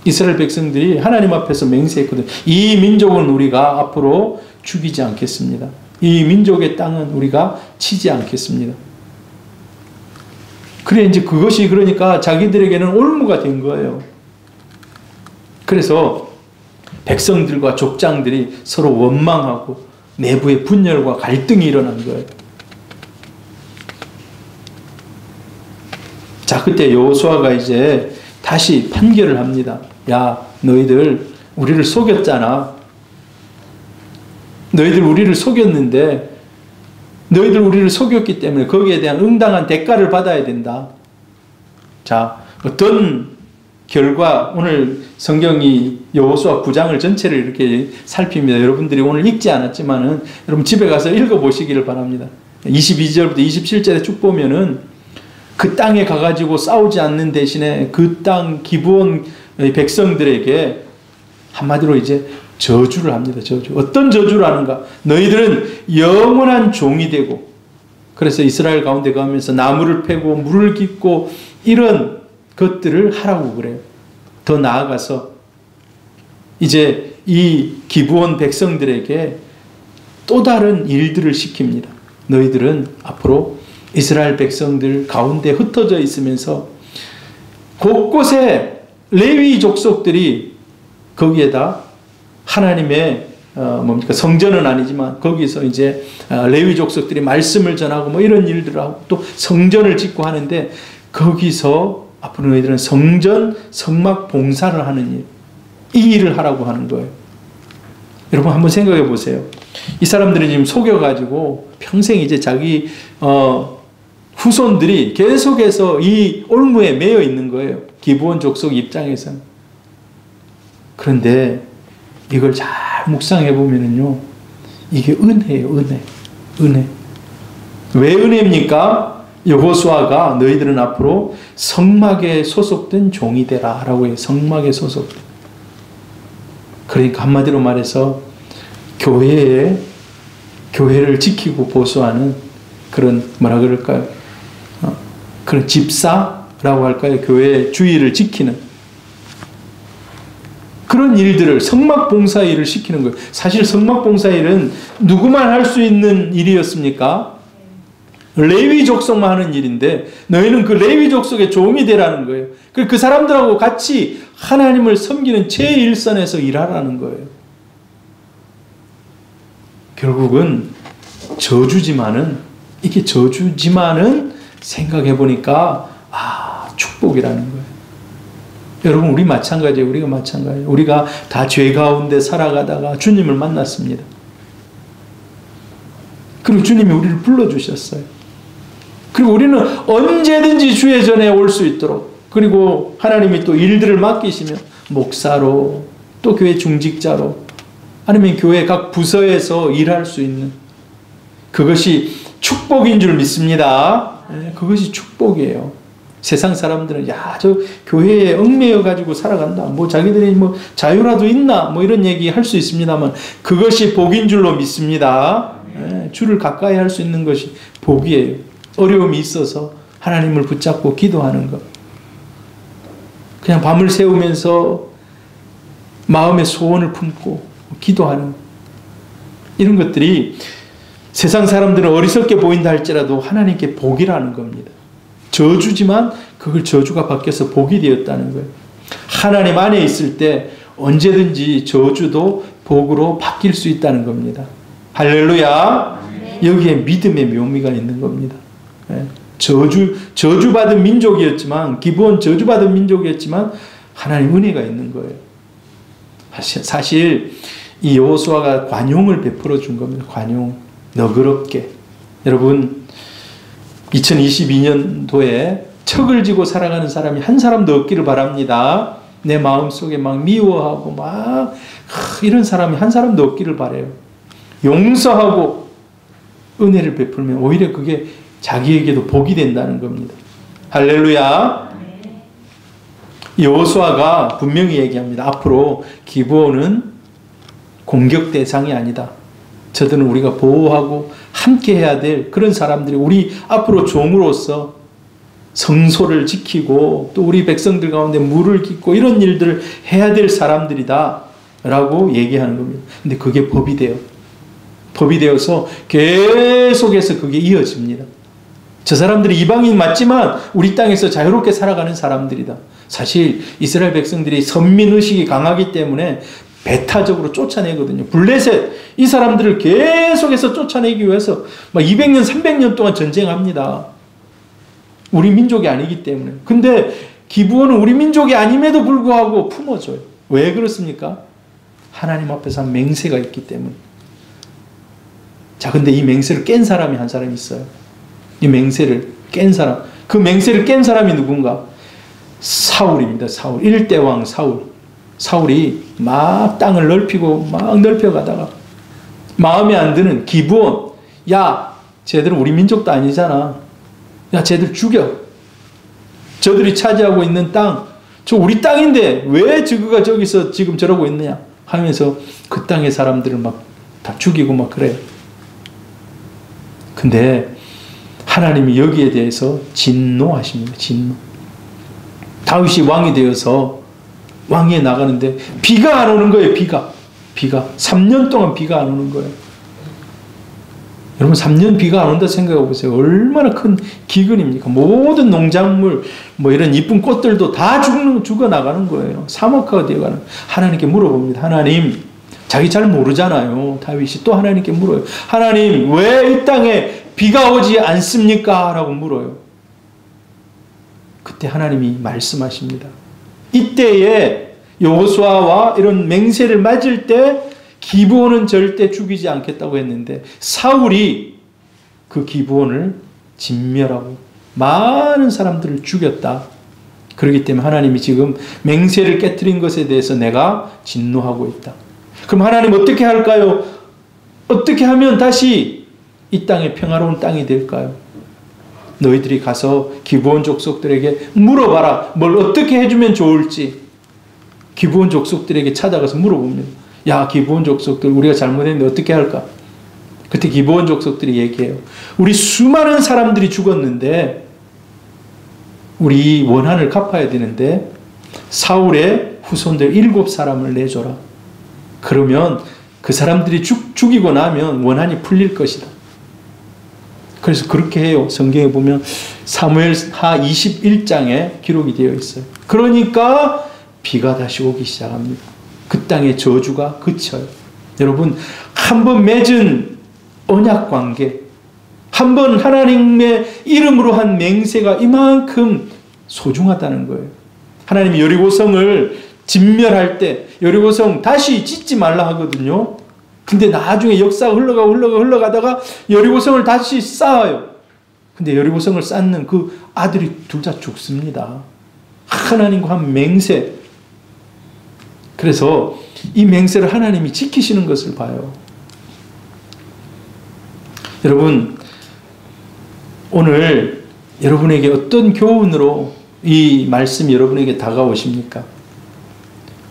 이스라엘 백성들이 하나님 앞에서 맹세했거든요. 이 민족은 우리가 앞으로 죽이지 않겠습니다. 이 민족의 땅은 우리가 치지 않겠습니다. 그래, 이제 그것이 그러니까 자기들에게는 올무가 된 거예요. 그래서 백성들과 족장들이 서로 원망하고 내부의 분열과 갈등이 일어난 거예요. 자, 그때 여호수아가 이제 다시 판결을 합니다. 야, 너희들 우리를 속였잖아. 너희들 우리를 속였는데 너희들 우리를 속였기 때문에 거기에 대한 응당한 대가를 받아야 된다. 자, 어떤 결과, 오늘 성경이 여호수아 9장을 전체를 이렇게 살핍니다. 여러분들이 오늘 읽지 않았지만은 여러분 집에 가서 읽어보시기를 바랍니다. 22절부터 27절에 쭉 보면은 그 땅에 가가지고 싸우지 않는 대신에 그 땅 기브온 백성들에게 한마디로 이제 저주를 합니다. 저주. 어떤 저주를 하는가? 너희들은 영원한 종이 되고, 그래서 이스라엘 가운데 가면서 나무를 패고 물을 깃고 이런 것들을 하라고 그래요. 더 나아가서 이제 이 기브온 백성들에게 또 다른 일들을 시킵니다. 너희들은 앞으로 이스라엘 백성들 가운데 흩어져 있으면서 곳곳에 레위 족속들이 거기에다 하나님의 뭡니까, 성전은 아니지만 거기서 이제 레위 족속들이 말씀을 전하고 뭐 이런 일들을 하고 또 성전을 짓고 하는데, 거기서 앞으로 너희들은 성전 성막 봉사를 하는 일, 이 일을 하라고 하는 거예요. 여러분 한번 생각해 보세요. 이 사람들이 지금 속여가지고 평생 이제 자기 후손들이 계속해서 이 올무에 매여 있는 거예요. 기브온 족속 입장에서는. 그런데 이걸 잘 묵상해 보면은요, 이게 은혜예요, 은혜. 왜 은혜입니까? 여호수아가 너희들은 앞으로 성막에 소속된 종이 되라 라고 해요. 성막에 소속된. 그러니까 한마디로 말해서 교회를 지키고 보수하는 그런 뭐라 그럴까요? 그런 집사라고 할까요? 교회의 주의를 지키는 그런 일들을, 성막 봉사 일을 시키는 거예요. 사실 성막 봉사 일은 누구만 할 수 있는 일이었습니까? 레위 족속만 하는 일인데 너희는 그 레위 족속의 종이 되라는 거예요. 그 사람들하고 같이 하나님을 섬기는 제1선에서 일하라는 거예요. 결국은 저주지만은, 이게 저주지만은 생각해 보니까 축복이라는 거예요. 여러분, 우리 마찬가지예요. 우리가 마찬가지예요. 우리가 다 죄 가운데 살아가다가 주님을 만났습니다. 그리고 주님이 우리를 불러주셨어요. 그리고 우리는 언제든지 주의 전에 올 수 있도록, 그리고 하나님이 또 일들을 맡기시면 목사로, 또 교회 중직자로, 아니면 교회 각 부서에서 일할 수 있는, 그것이 축복인 줄 믿습니다. 그것이 축복이에요. 세상 사람들은 저 교회에 얽매여 가지고 살아간다, 뭐 자기들이 뭐 자유라도 있나, 뭐 이런 얘기 할 수 있습니다만 그것이 복인 줄로 믿습니다. 주를 가까이 할 수 있는 것이 복이에요. 어려움이 있어서 하나님을 붙잡고 기도하는 것, 그냥 밤을 새우면서 마음의 소원을 품고 기도하는 것, 이런 것들이 세상 사람들은 어리석게 보인다 할지라도 하나님께 복이라는 겁니다. 저주지만 그걸 저주가 바뀌어서 복이 되었다는 거예요. 하나님 안에 있을 때 언제든지 저주도 복으로 바뀔 수 있다는 겁니다. 할렐루야. 여기에 믿음의 묘미가 있는 겁니다. 저주받은 민족이었지만, 기브온 저주받은 민족이었지만 하나님 은혜가 있는 거예요. 사실 이 여호수아가 관용을 베풀어 준 겁니다. 관용, 너그럽게. 여러분, 2022년도에 척을 지고 살아가는 사람이 한 사람도 없기를 바랍니다. 내 마음속에 막 미워하고 이런 사람이 한 사람도 없기를 바라요. 용서하고 은혜를 베풀면 오히려 그게 자기에게도 복이 된다는 겁니다. 할렐루야. 여호수아가 분명히 얘기합니다. 앞으로 기브온은 공격 대상이 아니다. 저들은 우리가 보호하고 함께 해야 될 그런 사람들이, 우리 앞으로 종으로서 성소를 지키고 또 우리 백성들 가운데 물을 깃고 이런 일들을 해야 될 사람들이다 라고 얘기하는 겁니다. 근데 그게 법이 돼요. 법이 되어서 계속해서 그게 이어집니다. 저 사람들이 이방인 맞지만 우리 땅에서 자유롭게 살아가는 사람들이다. 사실 이스라엘 백성들이 선민의식이 강하기 때문에 배타적으로 쫓아내거든요. 블레셋, 이 사람들을 계속해서 쫓아내기 위해서 막 200년, 300년 동안 전쟁합니다. 우리 민족이 아니기 때문에. 근데 기브온은 우리 민족이 아님에도 불구하고 품어줘요. 왜 그렇습니까? 하나님 앞에서 한 맹세가 있기 때문에. 자, 근데 이 맹세를 깬 사람이 한 사람 있어요. 이 맹세를 깬 사람. 그 맹세를 깬 사람이 누군가? 사울입니다. 사울. 1대 왕 사울. 사울이 막 땅을 넓히고 막 넓혀가다가 마음에 안 드는 기브온, 야, 쟤들은 우리 민족도 아니잖아. 야, 쟤들 죽여. 저들이 차지하고 있는 땅, 저 우리 땅인데 왜 저거가 저기서 지금 저러고 있느냐 하면서 그 땅의 사람들을 막 다 죽이고 막 그래요. 근데 하나님이 여기에 대해서 진노하십니다. 진노. 다윗이 왕이 되어서 왕위에 나가는데 비가 안 오는 거예요. 비가 3년 동안 비가 안 오는 거예요. 여러분, 3년 비가 안 온다 생각해 보세요. 얼마나 큰 기근입니까? 모든 농작물, 뭐 이런 이쁜 꽃들도 다 죽어 나가는 거예요. 사막화가 되어가는. 하나님께 물어봅니다. 하나님, 자기 잘 모르잖아요. 다윗이 또 하나님께 물어요. 하나님, 왜 이 땅에 비가 오지 않습니까? 라고 물어요. 그때 하나님이 말씀하십니다. 이때에 여호수아와 이런 맹세를 맞을 때 기브온은 절대 죽이지 않겠다고 했는데 사울이 그 기브온을 진멸하고 많은 사람들을 죽였다. 그렇기 때문에 하나님이 지금 맹세를 깨뜨린 것에 대해서 내가 진노하고 있다. 그럼 하나님 어떻게 할까요? 어떻게 하면 다시 이 땅이 평화로운 땅이 될까요? 너희들이 가서 기브온 족속들에게 물어봐라. 뭘 어떻게 해주면 좋을지. 기브온 족속들에게 찾아가서 물어봅니다. 야, 기브온 족속들 우리가 잘못했는데 어떻게 할까? 그때 기브온 족속들이 얘기해요. 우리 수많은 사람들이 죽었는데 우리 원한을 갚아야 되는데 사울의 후손들 7사람을 내줘라. 그러면 그 사람들이 죽이고 나면 원한이 풀릴 것이다. 그래서 그렇게 해요. 성경에 보면 사무엘하 21장에 기록이 되어 있어요. 그러니까 비가 다시 오기 시작합니다. 그 땅의 저주가 그쳐요. 여러분, 한 번 맺은 언약 관계, 한 번 하나님의 이름으로 한 맹세가 이만큼 소중하다는 거예요. 하나님이 여리고성을 진멸할 때 여리고성 다시 짓지 말라 하거든요. 근데 나중에 역사가 흘러가다가 여리고성을 다시 쌓아요. 근데 여리고성을 쌓는 그 아들이 둘 다 죽습니다. 하나님과 한 맹세. 그래서 이 맹세를 하나님이 지키시는 것을 봐요. 여러분, 오늘 여러분에게 어떤 교훈으로 이 말씀이 여러분에게 다가오십니까?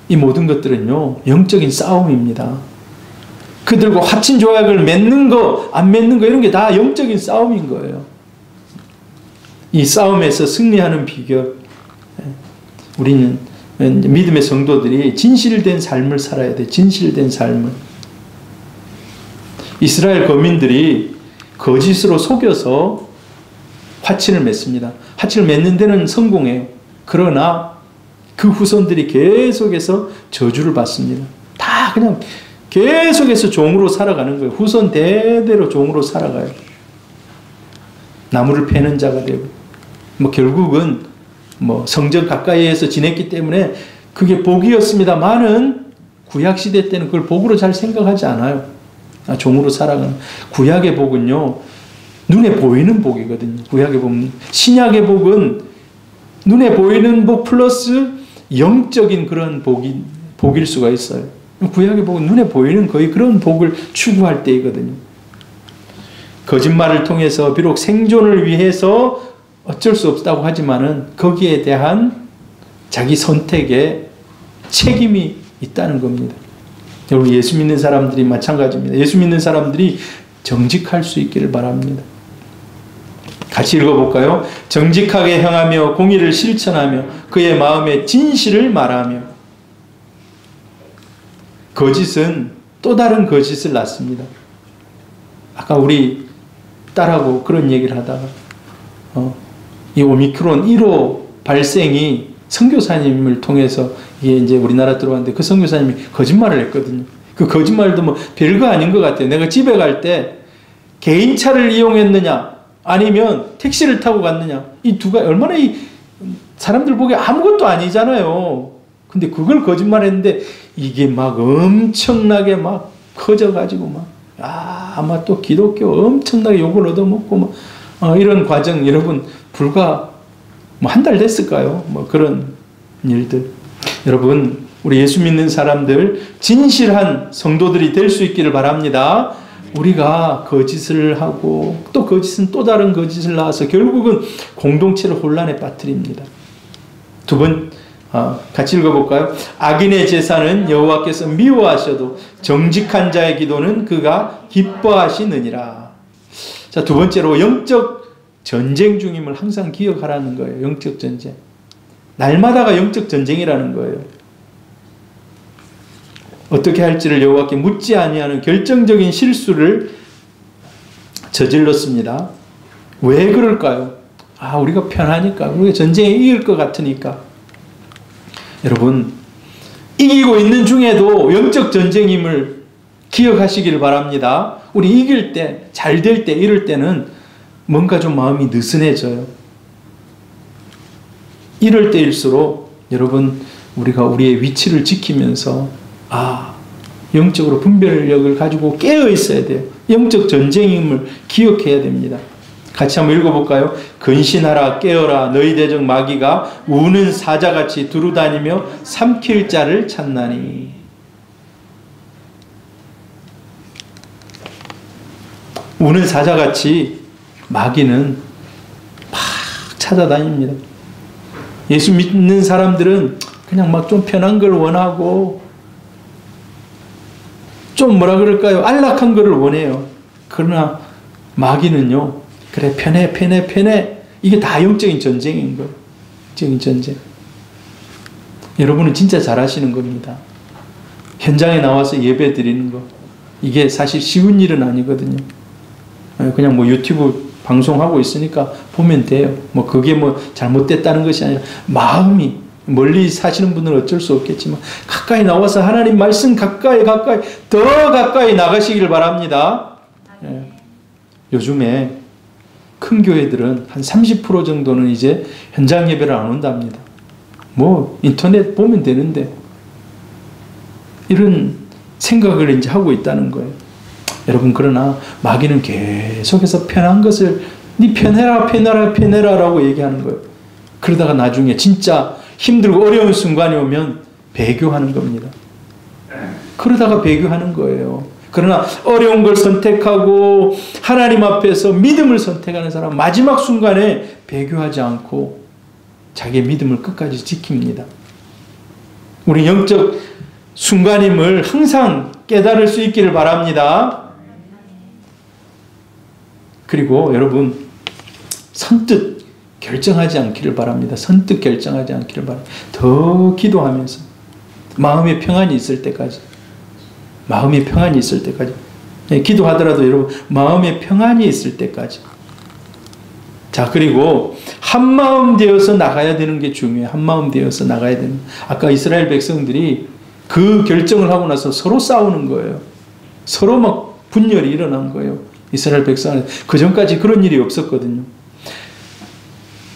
이 모든 것들은요, 영적인 싸움입니다. 그들과 화친 조약을 맺는 거, 안 맺는 거, 이런 게 다 영적인 싸움인 거예요. 이 싸움에서 승리하는 비결, 우리는 믿음의 성도들이 진실된 삶을 살아야 돼. 진실된 삶을. 이스라엘 거민들이 거짓으로 속여서 화친을 맺습니다. 화친을 맺는 데는 성공해요. 그러나 그 후손들이 계속해서 저주를 받습니다. 다 그냥 계속해서 종으로 살아가는 거예요. 후손 대대로 종으로 살아가요. 나무를 패는 자가 되고, 결국은 성전 가까이에서 지냈기 때문에 그게 복이었습니다만은 구약시대 때는 그걸 복으로 잘 생각하지 않아요. 종으로 살아가는. 구약의 복은요, 눈에 보이는 복이거든요. 구약의 복. 신약의 복은 눈에 보이는 복 플러스 영적인 그런 복일 수가 있어요. 구약의 복은 눈에 보이는 거의 그런 복을 추구할 때이거든요. 거짓말을 통해서 비록 생존을 위해서 어쩔 수 없다고 하지만은 거기에 대한 자기 선택에 책임이 있다는 겁니다. 여러분, 예수 믿는 사람들이 마찬가지입니다. 예수 믿는 사람들이 정직할 수 있기를 바랍니다. 같이 읽어볼까요? 정직하게 행하며 공의를 실천하며 그의 마음에 진실을 말하며. 거짓은 또 다른 거짓을 낳습니다. 아까 우리 딸하고 그런 얘기를 하다가 이 오미크론 1호 발생이 선교사님을 통해서 이게 이제 우리나라 들어왔는데 그 선교사님이 거짓말을 했거든요. 그 거짓말도 별거 아닌 것 같아요. 내가 집에 갈 때 개인차를 이용했느냐 아니면 택시를 타고 갔느냐, 이 두 가지 얼마나 이 사람들 보기에 아무것도 아니잖아요. 근데 그걸 거짓말했는데 이게 막 엄청나게 막 커져가지고 아마 또 기독교 엄청나게 욕을 얻어먹고 이런 과정, 여러분 불과 한 달 됐을까요? 그런 일들. 여러분, 우리 예수 믿는 사람들 진실한 성도들이 될 수 있기를 바랍니다. 우리가 거짓을 하고 또 거짓은 또 다른 거짓을 낳아서 결국은 공동체를 혼란에 빠뜨립니다. 두 번 같이 읽어볼까요? 악인의 제사는 여호와께서 미워하셔도 정직한 자의 기도는 그가 기뻐하시느니라. 자, 두 번째로 영적 전쟁 중임을 항상 기억하라는 거예요. 영적 전쟁. 날마다가 영적 전쟁이라는 거예요. 어떻게 할지를 여호와께 묻지 아니하는 결정적인 실수를 저질렀습니다. 왜 그럴까요? 우리가 편하니까, 우리가 전쟁에 이길 것 같으니까. 여러분, 이기고 있는 중에도 영적 전쟁임을 기억하시기를 바랍니다. 우리 이길 때, 잘 될 때, 이럴 때는 뭔가 좀 마음이 느슨해져요. 이럴 때일수록 여러분, 우리가 우리의 위치를 지키면서 영적으로 분별력을 가지고 깨어 있어야 돼요. 영적 전쟁임을 기억해야 됩니다. 같이 한번 읽어볼까요? 근신하라 깨어라 너희 대적 마귀가 우는 사자같이 두루다니며 삼킬 자를 찾나니. 우는 사자같이 마귀는 막 찾아다닙니다. 예수 믿는 사람들은 그냥 막 좀 편한 걸 원하고 좀 뭐라 그럴까요? 안락한 거를 원해요. 그러나 마귀는요, 그래 편해 이게 다 영적인 전쟁인 거예요. 영적인 전쟁. 여러분은 진짜 잘하시는 겁니다. 현장에 나와서 예배 드리는 거 이게 사실 쉬운 일은 아니거든요. 그냥 뭐 유튜브 방송하고 있으니까 보면 돼요. 뭐 그게 뭐 잘못됐다는 것이 아니라 마음이, 멀리 사시는 분들은 어쩔 수 없겠지만 가까이 나와서 하나님 말씀 가까이 더 가까이 나가시길 바랍니다. 예. 요즘에 큰 교회들은 한 30% 정도는 이제 현장 예배를 안 온답니다. 뭐 인터넷 보면 되는데 이런 생각을 이제 하고 있다는 거예요. 여러분, 그러나 마귀는 계속해서 편한 것을 네 편해라 라고 얘기하는 거예요. 그러다가 나중에 진짜 힘들고 어려운 순간이 오면 배교하는 겁니다. 그러다가 배교하는 거예요. 그러나 어려운 걸 선택하고 하나님 앞에서 믿음을 선택하는 사람 마지막 순간에 배교하지 않고 자기의 믿음을 끝까지 지킵니다. 우리 영적 순간임을 항상 깨달을 수 있기를 바랍니다. 그리고 여러분, 선뜻 결정하지 않기를 바랍니다. 선뜻 결정하지 않기를 바랍니다. 더 기도하면서 마음의 평안이 있을 때까지, 마음의 평안이 있을 때까지, 기도하더라도 여러분 마음의 평안이 있을 때까지. 자, 그리고 한마음 되어서 나가야 되는 게 중요해요. 한마음 되어서 나가야 되는. 아까 이스라엘 백성들이 그 결정을 하고 나서 서로 싸우는 거예요. 서로 막 분열이 일어난 거예요. 이스라엘 백성은 그 전까지 그런 일이 없었거든요.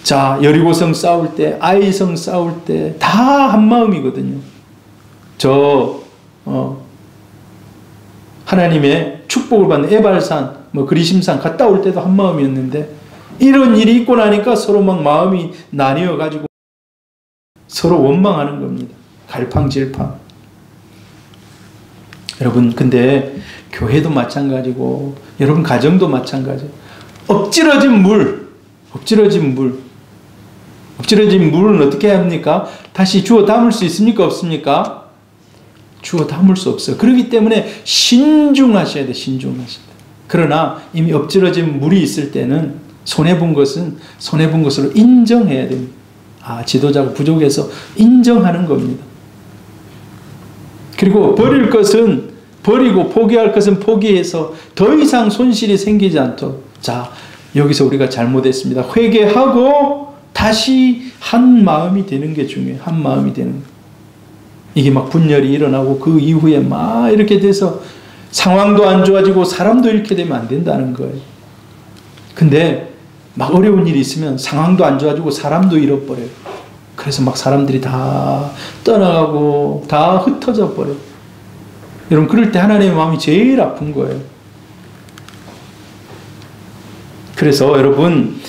자, 여리고성 싸울 때, 아이성 싸울 때 다 한마음이거든요. 하나님의 축복을 받는 에발산, 그리심산 갔다 올 때도 한마음이었는데 이런 일이 있고 나니까 서로 막 마음이 나뉘어 가지고 서로 원망하는 겁니다. 갈팡질팡. 여러분, 근데 교회도 마찬가지고 여러분 가정도 마찬가지예요. 엎질러진 물은 어떻게 합니까? 다시 주워 담을 수 있습니까? 없습니까? 주워 담을 수 없어요. 그렇기 때문에 신중하셔야 돼요. 신중하셔야 돼요. 그러나 이미 엎질러진 물이 있을 때는 손해본 것으로 인정해야 됩니다. 아, 지도자가 부족해서 인정하는 겁니다. 그리고 버릴 것은 버리고 포기할 것은 포기해서 더 이상 손실이 생기지 않도록. 자, 여기서 우리가 잘못했습니다. 회개하고 다시 한 마음이 되는 게 중요해요. 한 마음이 되는 거. 이게 막 분열이 일어나고 그 이후에 막 이렇게 돼서 상황도 안 좋아지고 사람도 잃게 되면 안 된다는 거예요. 근데 막 어려운 일이 있으면 상황도 안 좋아지고 사람도 잃어버려요. 그래서 막 사람들이 다 떠나가고 다 흩어져 버려요. 여러분, 그럴 때 하나님의 마음이 제일 아픈 거예요. 그래서 여러분,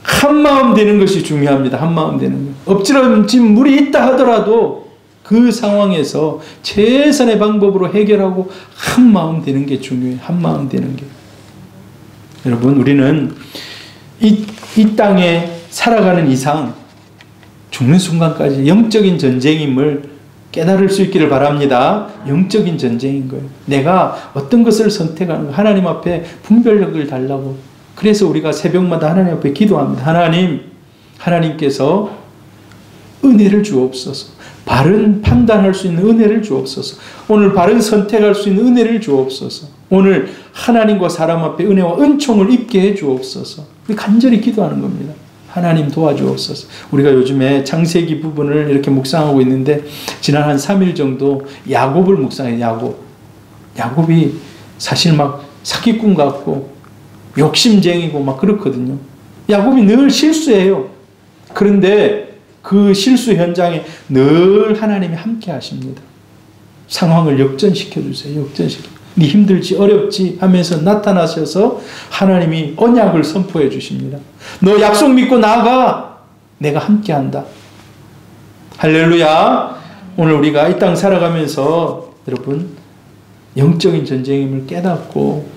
한마음 되는 것이 중요합니다. 한마음 되는 것. 엎질러진 물이 있다 하더라도 그 상황에서 최선의 방법으로 해결하고 한마음 되는 게 중요해요. 한마음 되는 게. 여러분, 우리는 이 땅에 살아가는 이상 죽는 순간까지 영적인 전쟁임을 깨달을 수 있기를 바랍니다. 영적인 전쟁인 거예요. 내가 어떤 것을 선택하는 거, 하나님 앞에 분별력을 달라고. 그래서 우리가 새벽마다 하나님 앞에 기도합니다. 하나님께서 은혜를 주옵소서. 바른 판단할 수 있는 은혜를 주옵소서. 오늘 바른 선택할 수 있는 은혜를 주옵소서. 오늘 하나님과 사람 앞에 은혜와 은총을 입게 해 주옵소서. 간절히 기도하는 겁니다. 하나님 도와주옵소서. 우리가 요즘에 창세기 부분을 이렇게 묵상하고 있는데 지난 한 3일 정도 야곱을 묵상해요. 야곱이 사실 막 사기꾼 같고 욕심쟁이고 막 그렇거든요. 야곱이 늘 실수해요. 그런데 그 실수 현장에 늘 하나님이 함께 하십니다. 상황을 역전시켜 주세요. 역전시켜. 네 힘들지 어렵지 하면서 나타나셔서 하나님이 언약을 선포해 주십니다. 너 약속 믿고 나아가. 내가 함께한다. 할렐루야. 오늘 우리가 이 땅 살아가면서 여러분 영적인 전쟁임을 깨닫고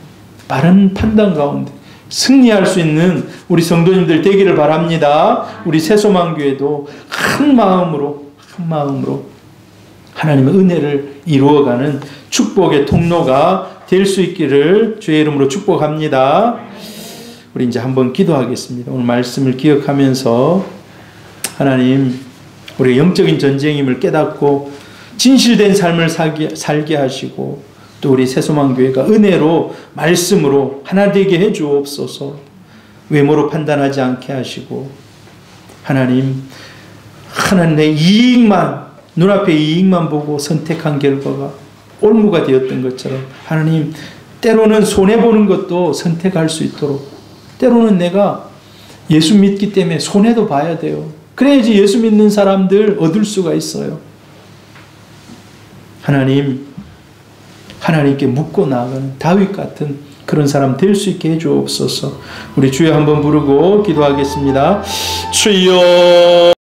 바른 판단 가운데 승리할 수 있는 우리 성도님들 되기를 바랍니다. 우리 새소망교회도 한 마음으로 하나님의 은혜를 이루어가는 축복의 통로가 될 수 있기를 주의 이름으로 축복합니다. 우리 이제 한번 기도하겠습니다. 오늘 말씀을 기억하면서 하나님, 우리가 영적인 전쟁임을 깨닫고 진실된 삶을 살게 하시고 또 우리 새소망교회가 은혜로 말씀으로 하나 되게 해 주옵소서. 외모로 판단하지 않게 하시고 하나님 내 이익만, 눈앞의 이익만 보고 선택한 결과가 올무가 되었던 것처럼 하나님 때로는 손해보는 것도 선택할 수 있도록, 때로는 내가 예수 믿기 때문에 손해도 봐야 돼요. 그래야지 예수 믿는 사람들 얻을 수가 있어요. 하나님께 묻고 나아가는 다윗 같은 그런 사람 될 수 있게 해주옵소서. 우리 주여 한번 부르고 기도하겠습니다. 주여.